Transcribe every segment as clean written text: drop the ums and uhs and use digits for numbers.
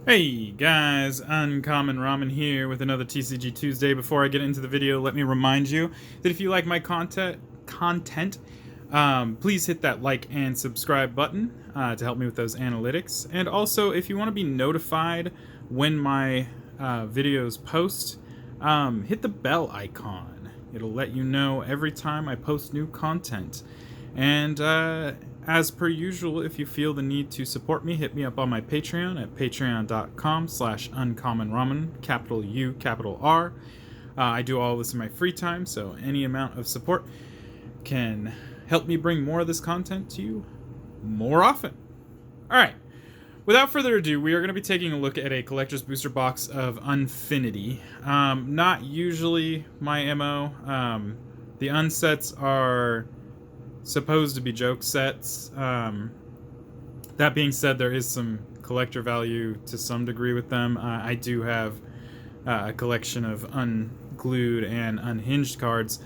Hey guys, Uncommon Ramen here with another TCG Tuesday. Before I get into the video, let me remind you that if you like my content, please hit that like and subscribe button to help me with those analytics. And also, if you want to be notified when my videos post, hit the bell icon. It'll let you know every time I post new content. And as per usual, if you feel the need to support me, hit me up on my Patreon at patreon.com/uncommonramen, capital U, capital R. I do all this in my free time, so any amount of support can help me bring more of this content to you more often. All right. Without further ado, we are going to be taking a look at a collector's booster box of Unfinity. Not usually my MO. The unsets are supposed to be joke sets. That being said, there is some collector value to some degree with them. I do have a collection of unglued and unhinged cards,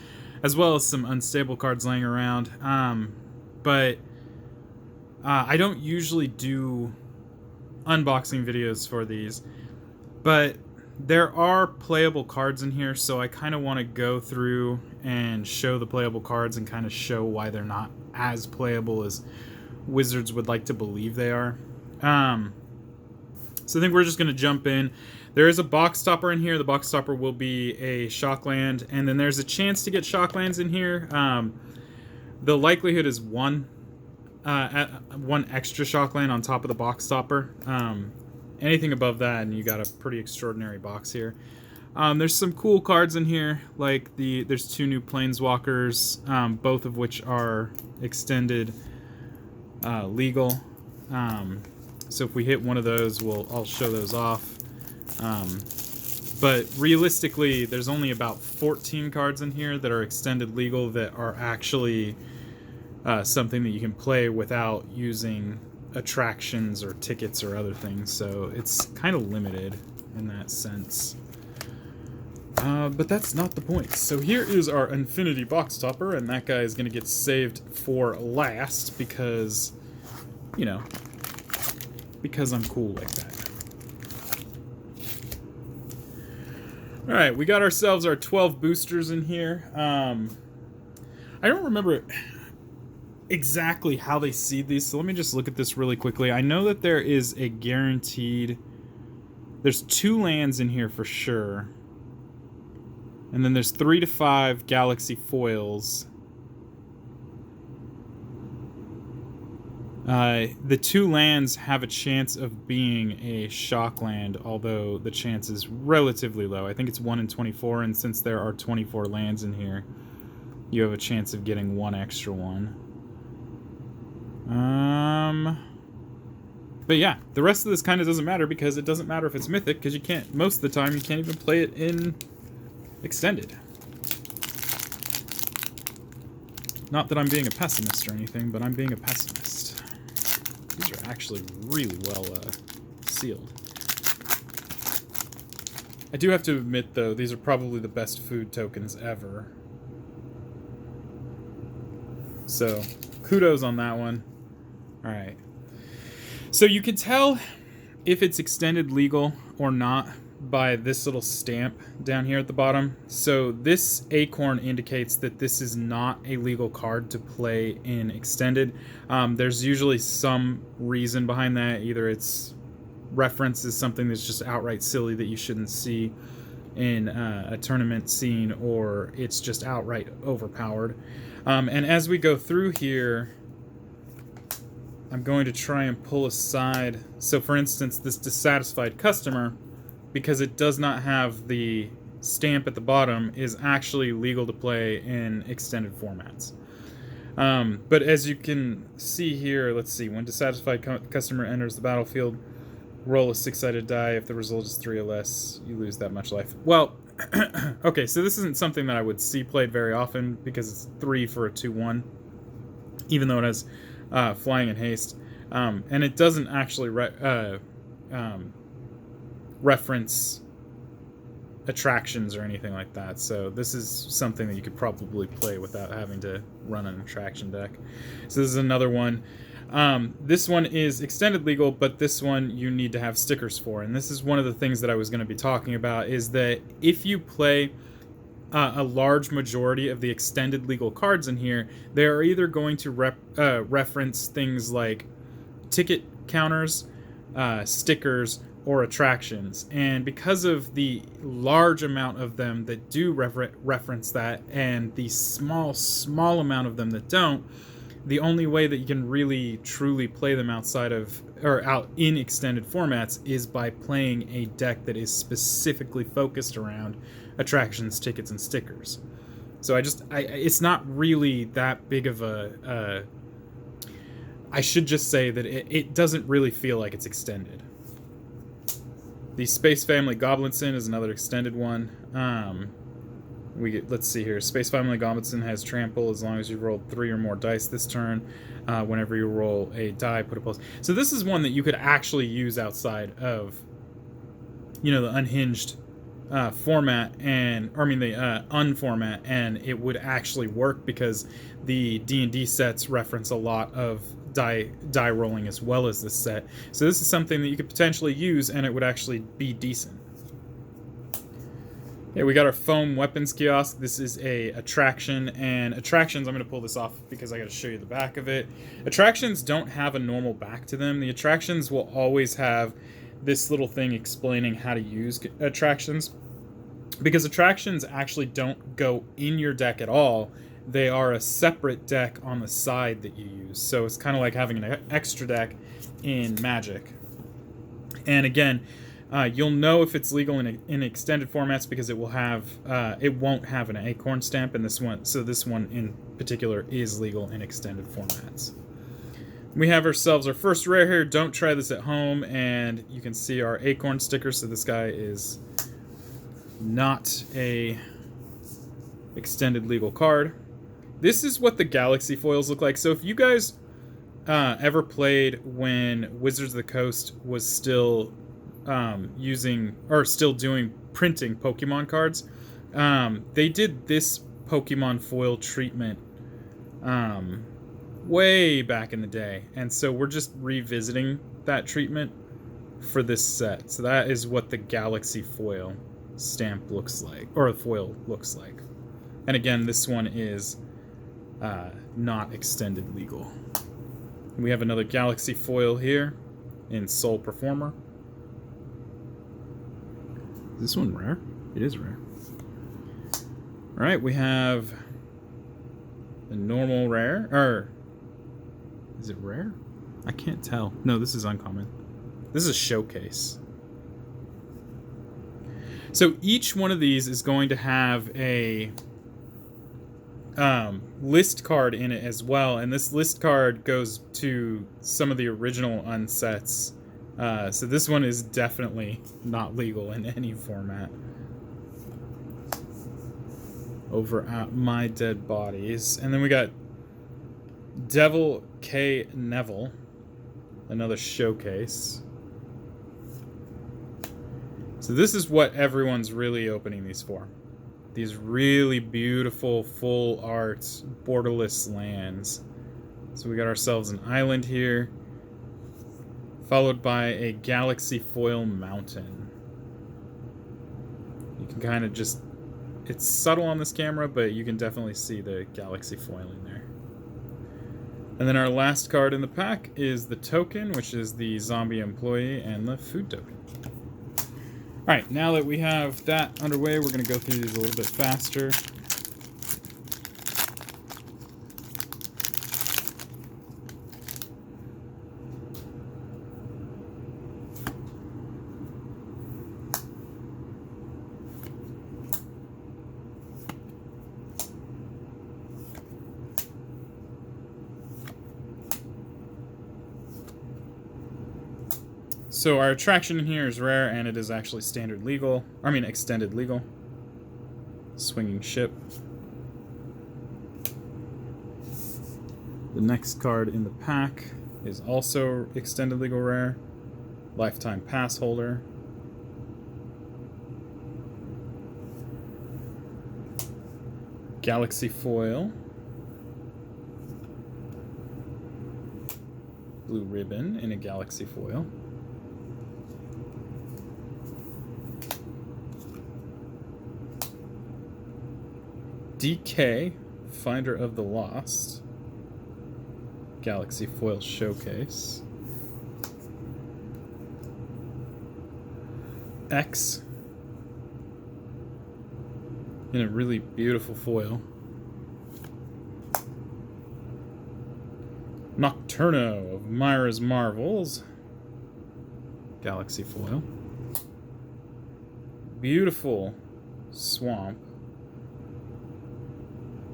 as well as some unstable cards laying around. But I don't usually do unboxing videos for these, but there are playable cards in here, so I kind of want to go through and show the playable cards and kind of show why they're not as playable as Wizards would like to believe they are. So I think we're just going to jump in. There is a box stopper in here. The box stopper will be a Shockland, and then there's a chance to get Shocklands in here. The likelihood is one extra Shockland on top of the box stopper. Anything above that, and you got a pretty extraordinary box here. There's some cool cards in here, like there's two new Planeswalkers, both of which are extended legal. So if we hit one of those, I'll show those off. But realistically, there's only about 14 cards in here that are extended legal that are actually something that you can play without using attractions or tickets or other things, so it's kind of limited in that sense. But that's not the point. So here is our Unfinity box topper, and that guy is going to get saved for last because, you know, because I'm cool like that. Alright, we got ourselves our 12 boosters in here. I don't remember exactly how they seed these, so let me just look at this really quickly. I know that there is a guaranteed... There's 2 lands in here for sure. And then there's 3 to 5 Galaxy Foils. The 2 lands have a chance of being a Shockland, although the chance is relatively low. I think it's 1 in 24, and since there are 24 lands in here, you have a chance of getting 1 extra one. But yeah, the rest of this kind of doesn't matter because it doesn't matter if it's mythic, because you can't, most of the time, you can't even play it in extended. Not that I'm being a pessimist or anything, but I'm being a pessimist. These are actually really well sealed. I do have to admit, though, these are probably the best food tokens ever. So, kudos on that one. Alright. So you can tell if it's extended legal or not by this little stamp down here at the bottom. So this acorn indicates that this is not a legal card to play in extended. There's usually some reason behind that. Either it's references something that's just outright silly that you shouldn't see in a tournament scene, or it's just outright overpowered. And as we go through here, I'm going to try and pull aside. So for instance, this dissatisfied customer, because it does not have the stamp at the bottom, is actually legal to play in extended formats. But as you can see here, let's see, when dissatisfied customer enters the battlefield, roll a 6-sided die. If the result is 3 or less, you lose that much life. Well, okay, so this isn't something that I would see played very often because it's 3 for a 2/1, even though it has flying and haste. And it doesn't actually reference attractions or anything like that, so this is something that you could probably play without having to run an attraction deck. So this is another one. This one is extended legal, but this one you need to have stickers for. And this is one of the things that I was going to be talking about, is that if you play a large majority of the extended legal cards in here, they are either going to reference things like ticket counters, stickers, or attractions. And because of the large amount of them that do reference that, and the small amount of them that don't, the only way that you can really truly play them outside of, or out in extended formats, is by playing a deck that is specifically focused around attractions, tickets, and stickers. So it's not really that big of a I should just say that it doesn't really feel like it's extended. The Space Family Goblinson is another extended one. Let's see here. Space Family Goblinson has trample as long as you rolled 3 or more dice this turn. Whenever you roll a die, put a plus. So this is one that you could actually use outside of, the unhinged format, the unformat, and it would actually work because the D&D sets reference a lot of die rolling as well as this set. So this is something that you could potentially use, and it would actually be decent. Okay, we got our foam weapons kiosk. This is a attraction, and attractions, I'm going to pull this off because I got to show you the back of it. Attractions don't have a normal back to them. The attractions will always have this little thing explaining how to use attractions, because attractions actually don't go in your deck at all. They are a separate deck on the side that you use. So it's kind of like having an extra deck in Magic. And again, you'll know if it's legal in extended formats because it won't have an acorn stamp in this one. So this one in particular is legal in extended formats. We have ourselves our first rare here. Don't try this at home, and you can see our acorn sticker. So this guy is not a extended legal card. This is what the Galaxy foils look like. So if you guys ever played when Wizards of the Coast was still still doing printing Pokemon cards, they did this Pokemon foil treatment way back in the day, and so we're just revisiting that treatment for this set. So that is what the Galaxy foil stamp looks like, or foil looks like. And again, this one is not extended legal. We have another Galaxy foil here in Soul Performer. Is this one rare? It is rare. All right, we have a normal rare, or is it rare? I can't tell. No, this is uncommon. This is a showcase. So each one of these is going to have a list card in it as well, and this list card goes to some of the original unsets. So this one is definitely not legal in any format. Over at My Dead Bodies. And then we got Devil K. Neville, another showcase. So this is what everyone's really opening these for. These really beautiful, full art, borderless lands. So we got ourselves an island here, followed by a Galaxy Foil Mountain. You can kind of just... It's subtle on this camera, but you can definitely see the Galaxy Foil in there. And then our last card in the pack is the token, which is the zombie employee and the food token. Alright, now that we have that underway, we're going to go through these a little bit faster. So our attraction in here is rare, and it is actually extended legal. Swinging Ship. The next card in the pack is also extended legal rare. Lifetime Pass Holder. Galaxy Foil. blue ribbon in a Galaxy Foil. DK, Finder of the Lost, Galaxy Foil Showcase. X, in a really beautiful foil. Nocturno of Myra's Marvels, Galaxy Foil. Beautiful Swamp.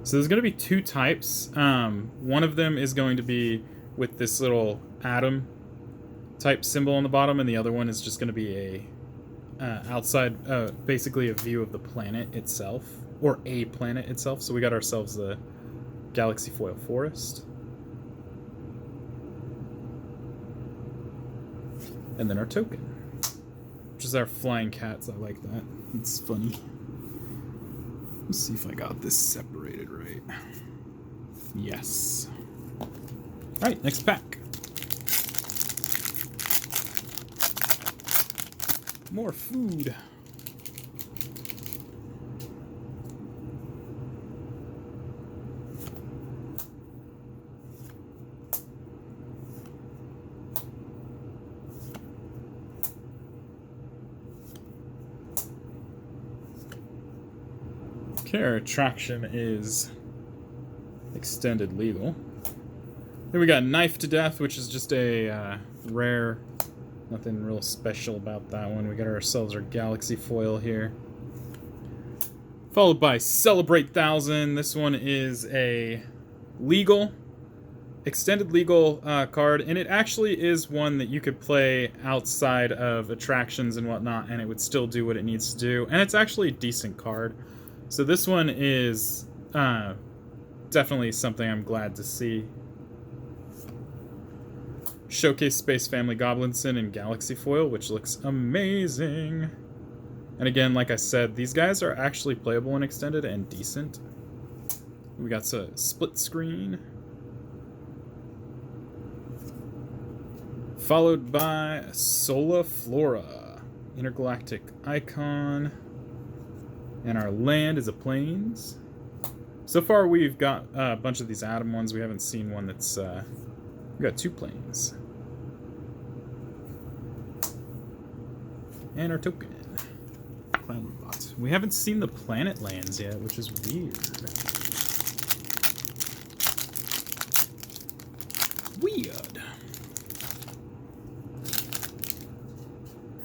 So there's going to be two types. One of them is going to be with this little atom type symbol on the bottom, and the other one is just going to be a basically a view of the planet itself, or a planet itself. So we got ourselves the Galaxy Foil Forest. And then our token, which is our flying cats. I like that. It's funny. Let's see if I got this separated right. Yes. Alright, next pack. More food. Okay, our attraction is extended legal. Then we got Knife to Death, which is just a rare. Nothing real special about that one. We got ourselves our Galaxy Foil here. Followed by Celebrate 1000. This one is a legal, extended legal card, and it actually is one that you could play outside of attractions and whatnot, and it would still do what it needs to do. And it's actually a decent card. So this one is definitely something I'm glad to see. Showcase Space Family Goblinson in Galaxy Foil, which looks amazing. And again, like I said, these guys are actually playable and extended and decent. We got a split screen. Followed by Sola Flora, Intergalactic Icon. And our land is a Plains. So far, we've got a bunch of these Atom ones. We haven't seen one that's... we got 2 Plains. And our token. Clown Robot. We haven't seen the planet lands yet, which is weird. Weird.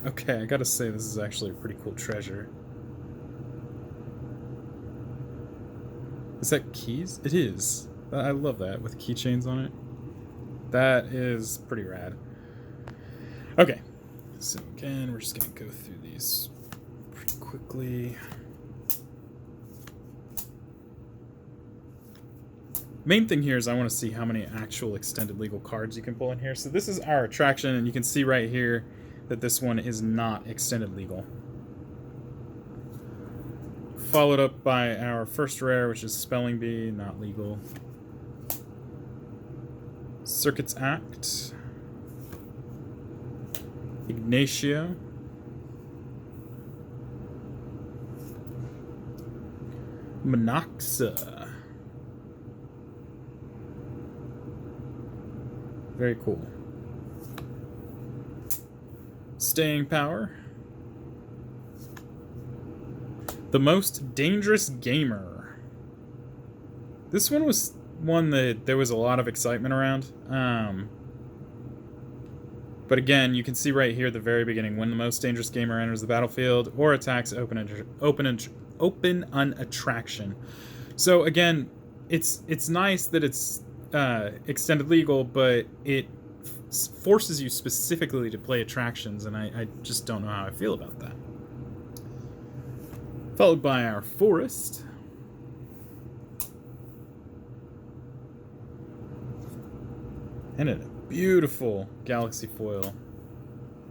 Okay, I gotta say, this is actually a pretty cool treasure. Is that keys? It is. I love that, with keychains on it. That is pretty rad. Okay, so again, we're just gonna go through these pretty quickly. Main thing here is I want to see how many actual extended legal cards you can pull in here. So this is our attraction, and you can see right here that this one is not extended legal. Followed up by our first rare, which is Spelling Bee, not legal. Circuits Act. Ignatia. Monoxa. Very cool. Staying Power. The Most Dangerous Gamer. This one was one that there was a lot of excitement around. But again, you can see right here at the very beginning, when the Most Dangerous Gamer enters the battlefield or attacks open an attraction. So again, it's nice that it's extended legal, but it forces you specifically to play attractions, and I just don't know how I feel about that. Followed by our Forest. And a beautiful Galaxy Foil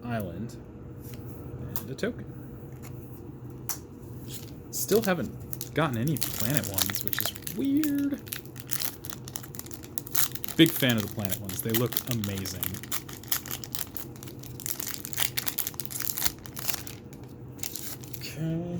Island. And a token. Still haven't gotten any planet ones, which is weird. Big fan of the planet ones. They look amazing. Okay.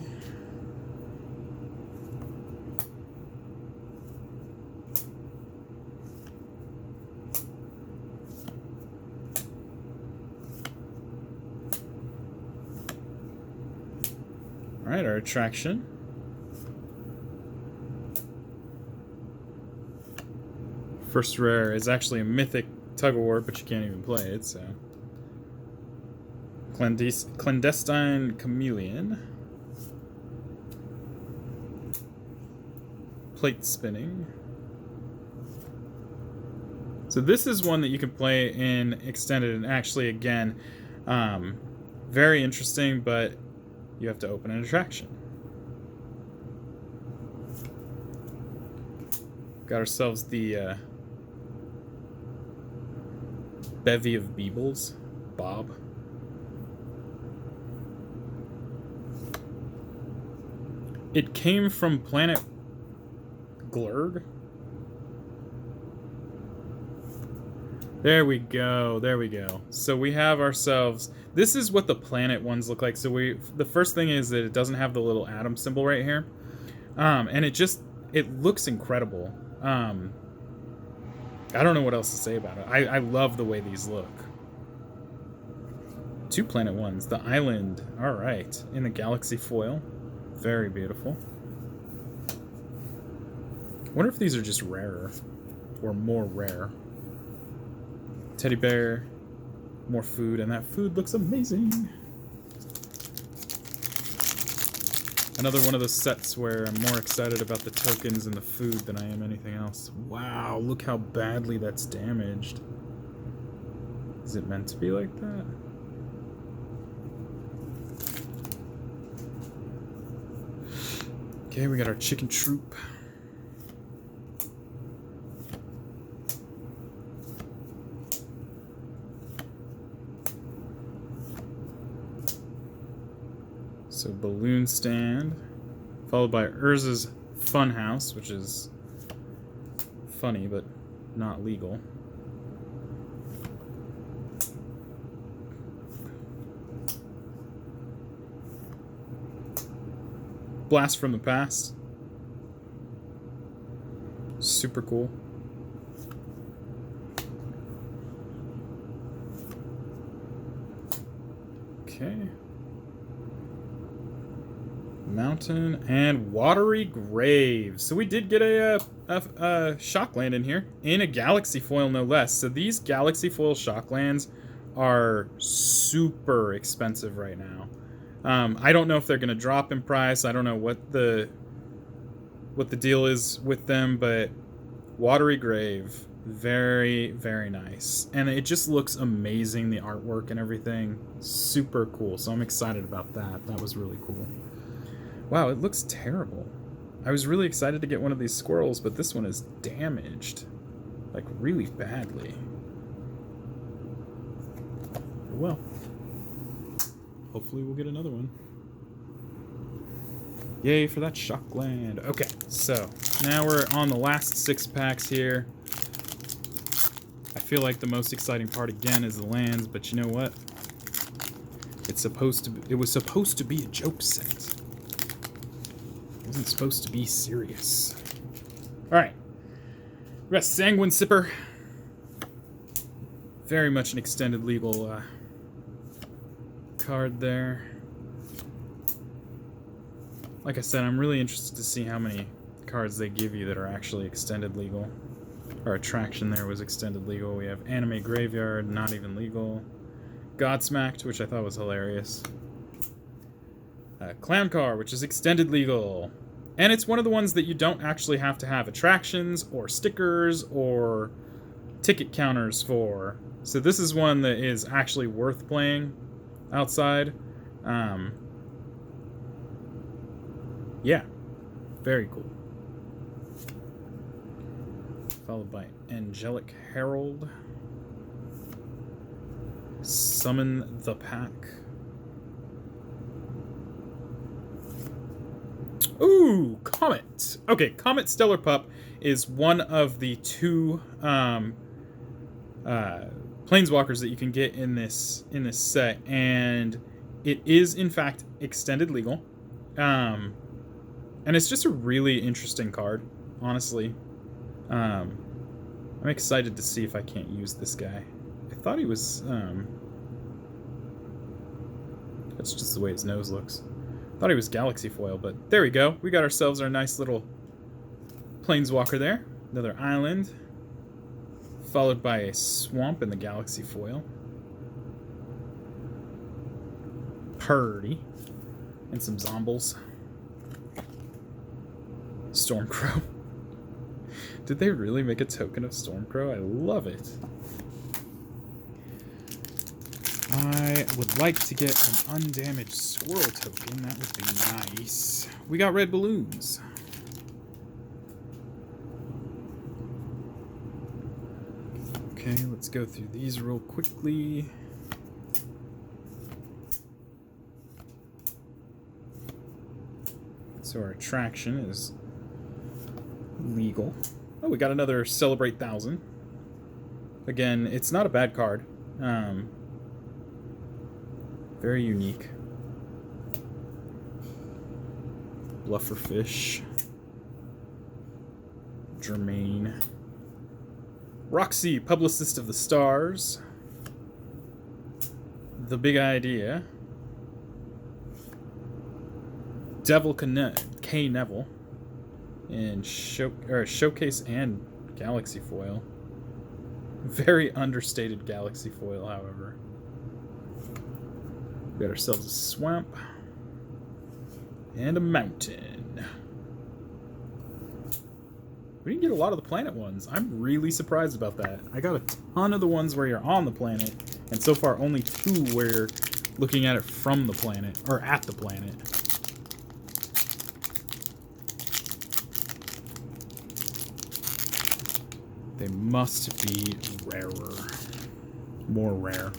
All right, our attraction. First rare is actually a mythic tug-of-war, but you can't even play it, so. Clandestine Chameleon. Plate spinning. So this is one that you can play in extended, and actually, again, very interesting, but you have to open an attraction. Got ourselves the bevy of Beebles, Bob. It came from planet Glurg. There we go. There we go. So we have ourselves. This is what the planet ones look like. So the first thing is that it doesn't have the little atom symbol right here, and it looks incredible. I don't know what else to say about it. I love the way these look. 2 planet ones. The island. All right, in the Galaxy Foil. Very beautiful. I wonder if these are just rarer or more rare. Teddy bear, more food, and that food looks amazing. Another one of those sets where I'm more excited about the tokens and the food than I am anything else. Wow, look how badly that's damaged. Is it meant to be like that? Okay, we got our chicken troop. So balloon stand, followed by Urza's Funhouse, which is funny but not legal. Blast from the Past. Super cool. Okay. Mountain and Watery Grave. So we did get a Shockland in here, in a Galaxy Foil no less. So these Galaxy Foil Shocklands are super expensive right now. I don't know if they're going to drop in price. I don't know what the deal is with them, but Watery Grave, very, very nice. And it just looks amazing, the artwork and everything. Super cool. So I'm excited about that. That was really cool. Wow, it looks terrible. I was really excited to get one of these squirrels, but this one is damaged. Like, really badly. Well, hopefully we'll get another one. Yay for that Shockland. Okay, so now we're on the last 6 packs here. I feel like the most exciting part again is the lands, but you know what? It was supposed to be a joke set. It wasn't supposed to be serious. Alright. We got Sanguine Sipper. Very much an extended legal card there. Like I said, I'm really interested to see how many cards they give you that are actually extended legal. Our attraction there was extended legal. We have Anime Graveyard, not even legal. Godsmacked, which I thought was hilarious. Clown Car, which is extended legal. And it's one of the ones that you don't actually have to have attractions or stickers or ticket counters for. So this is one that is actually worth playing outside. Yeah, very cool. Followed by Angelic Herald. Summon the Pack. Ooh, Comet. Okay, Comet Stellar Pup is one of the 2 planeswalkers that you can get in this set, and it is in fact extended legal. And it's just a really interesting card, honestly. I'm excited to see if I can't use this guy. I thought he was that's just the way his nose looks. I thought he was Galaxy Foil, but there we go. We got ourselves our nice little planeswalker there. Another island, followed by a swamp in the Galaxy Foil. Purdy. And some zombies. Stormcrow. Did they really make a token of Stormcrow? I love it. I would like to get an undamaged squirrel token. That would be nice. We got red balloons. Okay, let's go through these real quickly. So our attraction is legal. Oh, we got another Celebrate 1000. Again, it's not a bad card. Very unique. Blufferfish. Germain. Roxy, Publicist of the Stars. The Big Idea. Devil K. Neville. And Showcase and Galaxy Foil. Very understated Galaxy Foil, however. We got ourselves a swamp. And a mountain. We didn't get a lot of the planet ones. I'm really surprised about that. I got a ton of the ones where you're on the planet, and so far only 2 where you're looking at it from the planet, or at the planet. They must be rarer. More rare.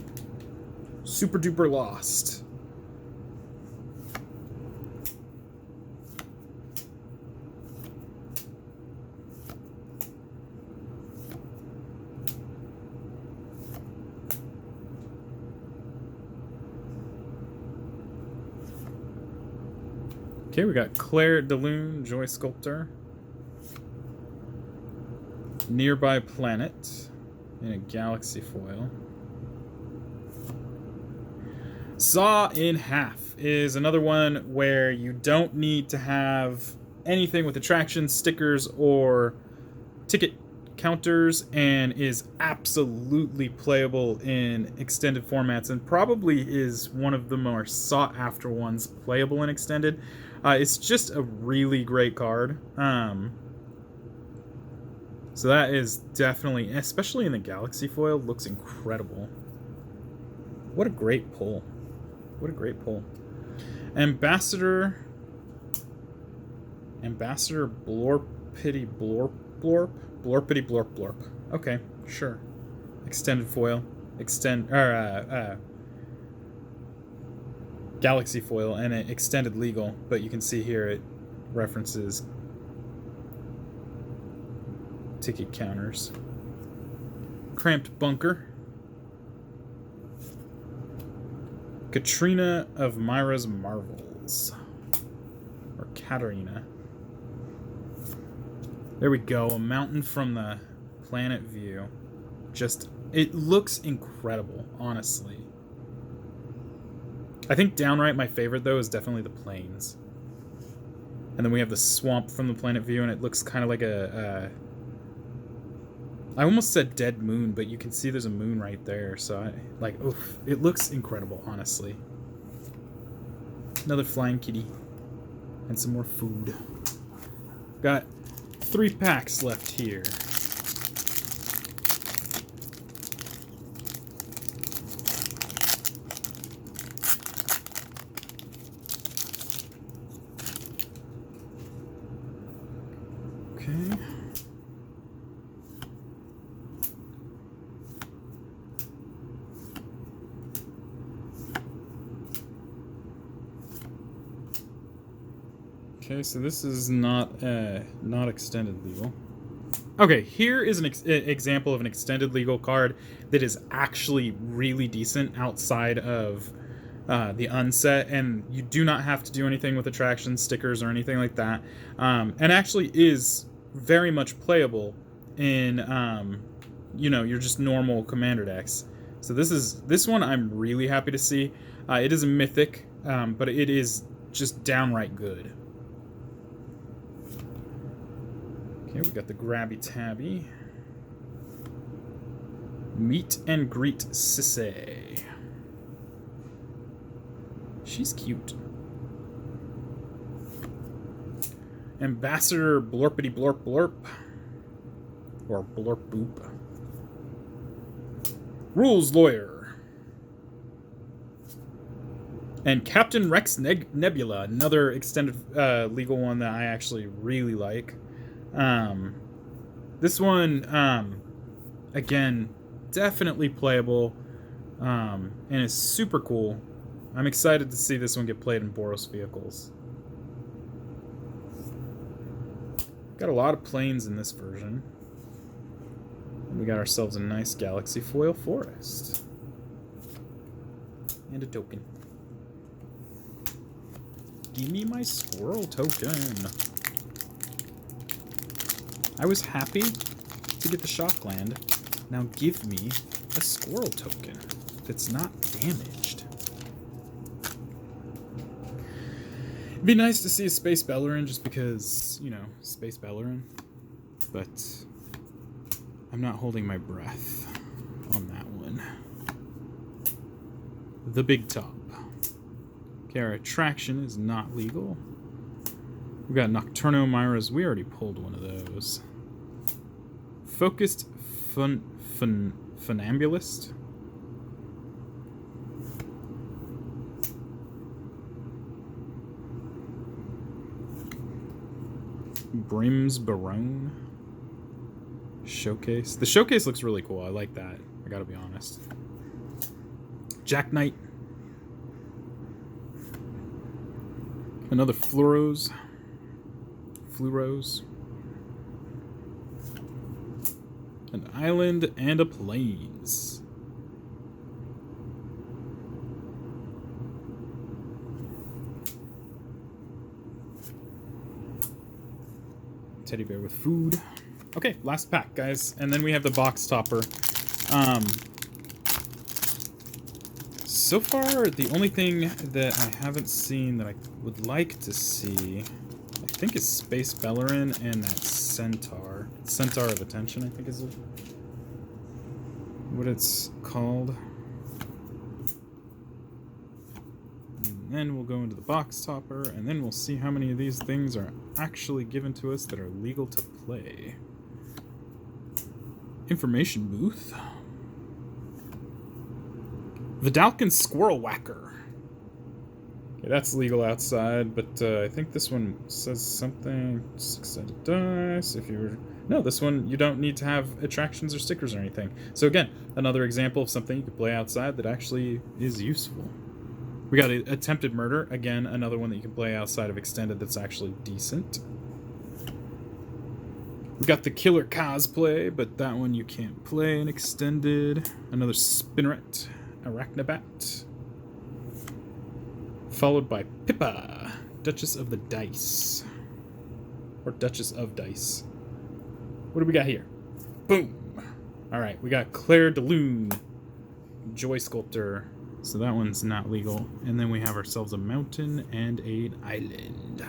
Super duper lost. Okay, we got Claire DeLune, Joy Sculptor. Nearby Planet in a Galaxy Foil. Saw in Half is another one where you don't need to have anything with attractions, stickers, or ticket counters, and is absolutely playable in extended formats, and probably is one of the more sought after ones playable in extended. It's just a really great card. So that is definitely, especially in the Galaxy Foil, looks incredible. What a great pull. What a great pull. Ambassador Blorpity Blorp Blorp? Blorpity Blorp Blorp. Okay, sure. Extended foil. Galaxy Foil, and it extended legal, but you can see here it references ticket counters. Cramped Bunker. Katrina of Myra's Marvels. Or Katarina. There we go. A mountain from the planet view. Just, it looks incredible, honestly. I think downright my favorite, though, is definitely the plains. And then we have the swamp from the planet view, and it looks kind of like a I almost said dead moon, but you can see there's a moon right there, so oof, it looks incredible, honestly. Another flying kitty. And some more food. Got 3 packs left here. Okay. Okay, so this is not extended legal. Okay, here is an example of an extended legal card that is actually really decent outside of the unset, and you do not have to do anything with attractions, stickers, or anything like that, and actually is very much playable in your just normal commander decks. So this one I'm really happy to see. It is a mythic, but it is just downright good. Okay, we got the Grabby Tabby. Meet and Greet Sissay. She's cute. Ambassador Blorpity Blorp Blorp. Or Blorp Boop. Rules Lawyer. And Captain Rex Nebula, another extended legal one that I actually really like. This one, again, definitely playable, and is super cool. I'm excited to see this one get played in Boros vehicles. Got a lot of planes in this version. And we got ourselves a nice Galaxy Foil Forest. And a token. Give me my squirrel token. I was happy to get the Shockland. Now give me a squirrel token that's not damaged. It'd be nice to see a Space Bellerin just because, Space Bellerin. But I'm not holding my breath on that one. The Big Top. Okay, our attraction is not legal. We got Nocturno Myras. We already pulled one of those. Focused Funambulist. Brim's Barone. Showcase. The showcase looks really cool. I like that. I gotta be honest. Jack Knight. Another Fluros. An island and a plains. Teddy bear with food. Okay, last pack, guys. And then we have the box topper. So far, the only thing that I haven't seen that I would like to see, I think, is Space Bellerin and that Centaur. Centaur of Attention, I think is what it's called. And then we'll go into the box topper, and then we'll see how many of these things are actually given to us that are legal to play. Information booth. Vidalcan Squirrel Whacker. Okay, that's legal outside, but I think this one says something. 6-sided dice. If you're... No, this one, you don't need to have attractions or stickers or anything. So again, another example of something you could play outside that actually is useful. We got Attempted Murder. Again, another one that you can play outside of Extended that's actually decent. We got the Killer Cosplay, but that one you can't play in Extended. Another Spinneret. Arachnabat. Followed by Pippa, Duchess of the Dice. Or Duchess of Dice. What do we got here? Boom! Alright, we got Claire de Lune, Joy Sculptor. So that one's not legal. And then we have ourselves a mountain and an island.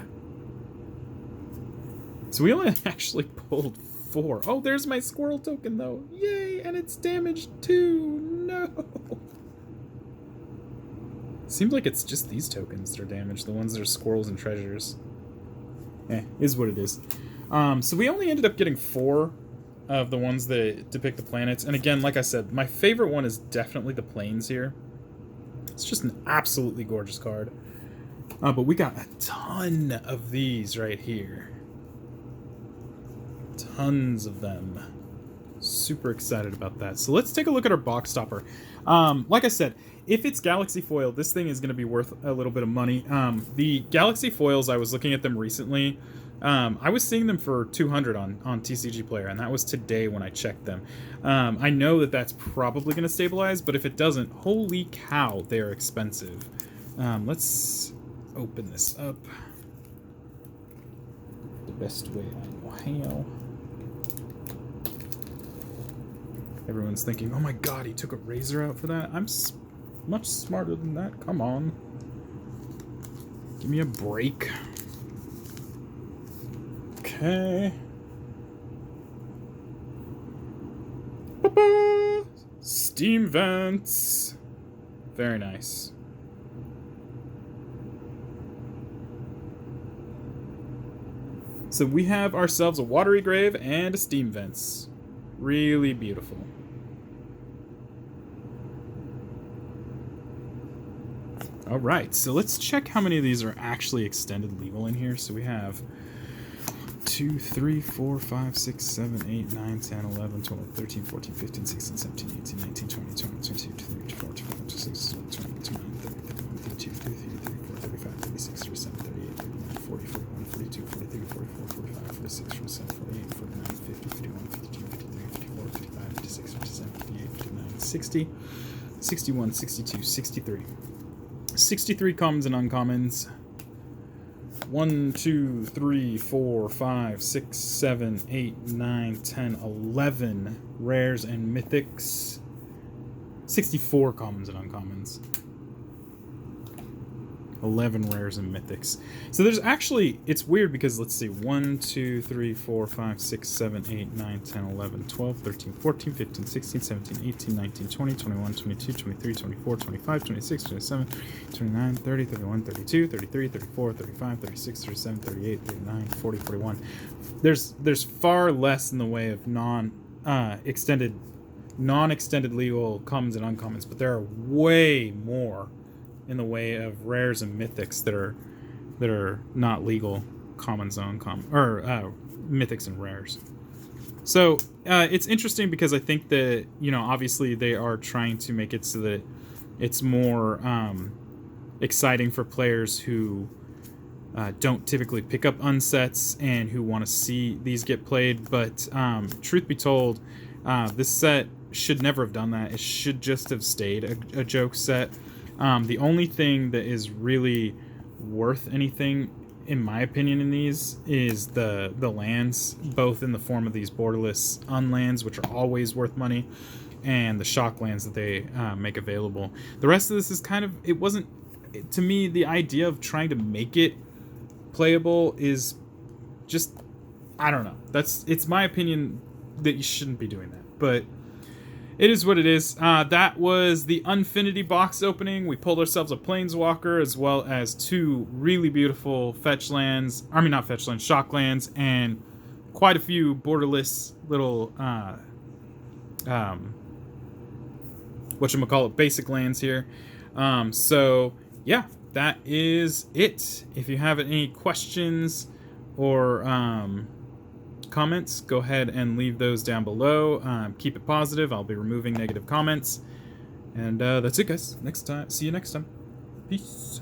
So we only actually pulled 4. Oh, there's my squirrel token, though. Yay! And it's damaged, too. No! Seems like it's just these tokens that are damaged. The ones that are squirrels and treasures. Is what it is. So we only ended up getting 4 of the ones that depict the planets. And again, like I said, my favorite one is definitely the plains here. It's just an absolutely gorgeous card. But we got a ton of these right here. Tons of them. Super excited about that. So let's take a look at our box topper. Like I said, if it's Galaxy Foil, this thing is going to be worth a little bit of money. The Galaxy Foils, I was looking at them recently. I was seeing them for 200 on TCG Player, and that was today when I checked them. I know that that's probably going to stabilize, but if it doesn't, holy cow, they're expensive. Let's open this up the best way I know how. Everyone's thinking, oh my god, he took a razor out for that? I'm much smarter than that. Come on. Give me a break. Okay. Steam vents. Very nice. So we have ourselves a watery grave and a steam vents. Really beautiful. All right, so let's check how many of these are actually extended legal in here. So we have 2, 3, 4, 5, 6, 7, 8, 9, 10, 11, 12, 13, 14, 15, 16, 17, 18, 19, 20, 21, 22, 23, 24, 25, 26, 27, 28, 29, 30, 31, 32, 33, 34, 35, 36, 37, 38, 39, 40, 41, 42, 43, 44, 45, 46, 47, 48, 49, 50, 51, 52, 53, 54, 55, 56, 57, 58, 59, 60, 61, 62, 63. 63 commons and uncommons. 1, 2, 3, 4, 5, 6, 7, 8, 9, 10, 11 rares and mythics. 64 commons and uncommons. 11 rares and mythics. So there's actually, it's weird because let's see, 1, 2, 3, 4, 5, 6, 7, 8, 9, 10, 11, 12, 13, 14, 15, 16, 17, 18, 19, 20, 21, 22, 23, 24, 25, 26, 27, 29, 30, 31, 32, 33, 34, 35, 36, 37, 38, 39, 40, 41. There's far less in the way of non-extended legal commons and uncommons, but there are way more in the way of rares and mythics that are not legal commons and uncommon, or mythics and rares. So it's interesting because I think that, you know, obviously they are trying to make it so that it's more exciting for players who don't typically pick up unsets and who want to see these get played. But truth be told, this set should never have done that. It should just have stayed a joke set. The only thing that is really worth anything, in my opinion, in these is the lands, both in the form of these borderless unlands, which are always worth money, and the shock lands that they make available. The rest of this is kind of, it wasn't, to me, the idea of trying to make it playable is just, I don't know. It's my opinion that you shouldn't be doing that, but it is what it is. That was the Unfinity box opening. We pulled ourselves a Planeswalker as well as 2 really beautiful shock lands, and quite a few borderless little, basic lands here. So, yeah, that is it. If you have any questions or comments, go ahead and leave those down below. Keep it positive. I'll be removing negative comments. And that's it, guys. See you next time. Peace.